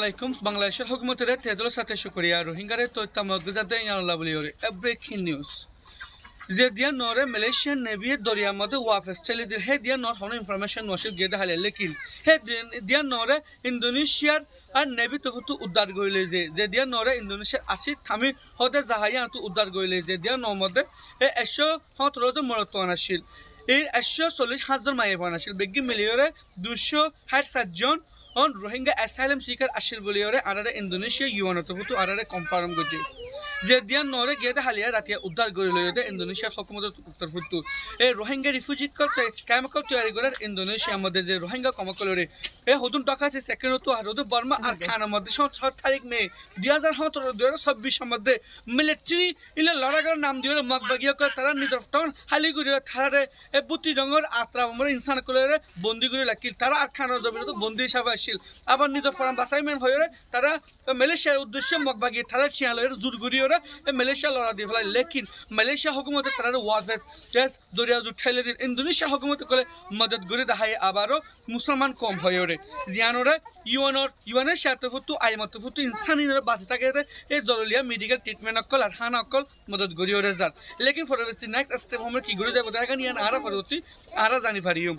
আলাইকুম বাংলাদেশের হুকুমতের তেদল সাথে শুকরিয়া রোহিঙ্গারে তথ্য মগজাতে ইয়াল্লাহ বলি ওরে ব্রেকিং নিউজ যে দিয়া নরে মালয়েশিয়ান নেভি দরিয়া মধ্যে ওয়াফেস চলে দিল হে দিয়া নর হন ইনফরমেশন নসিব গেদা হালে লেকিন হে দিয়া নরে ইন্দোনেশিয়ার আর নেভি তো উদ্ধার গইলে যে দিয়া নরে ইন্দোনেশিয়ার 80 থামি হতে জাহাইয়া তো উদ্ধার গইলে যে দিয়া নর মধ্যে এ 117 জন মরত আনাছিল এই 140 হাজার মায়ে বানাছিল বেগি মিলিয়রে 267 জন on Rohingya asylum seeker ashil boliyore arare Indonesia yuano to hutu arare confirm goji je dian nore gede halia ratia uddar gorilo yode Indonesia hukumatot uttar futu e Rohingya refugee kote kamakot tayari gorar Indonesia modde je Rohingya kamakolore e hodun taka আছে second to harodu Burma আর খানা মধ্যে 6 তারিখ মে 2017 মধ্যে military ইলে লড়াগর নাম দিওরে মগবাগিয়া করে তারা নিজর টাউন হালিগুড়ি থারে এ বুতি রঙর আত্রা আমরা ইনসান করে বন্দি করে লাকিল তারা আর খানা জমিনে তো বন্দি হিসাবে আসিল আবার নিজর ফরাম বাসাইমেন হয়রে তারা মালয়েশিয়ার উদ্দেশ্যে মগবাগি থারা চিয়ালয়ের জুরগুড়িওরে মালয়েশিয়া লড়া দিয়ে ফেলাই লেকিন মালয়েশিয়া হুকুমতে তারা ওয়াফেস জাস দরিয়া জুঠাইলে দিন ইন্দোনেশিয়া হুকুমতে করে মদত করে দেখায় আবারও মুসলমান কম হয়রে জিয়ানোরে ইউএনের সাথে ফুটু আইমত ফুটু ইনসানিনের বাঁচে থাকে এই জরুরিয়া মেডিকেল ট্রিটমেন্ট অকল আর হান অকল মদত গড়িওরে যান লেকিন ফরবর্তী নেক্সট স্টেপ আমরা কি গড়ি যাব দেখা নিয়ে আরা পরবর্তী আরা জানি পারিও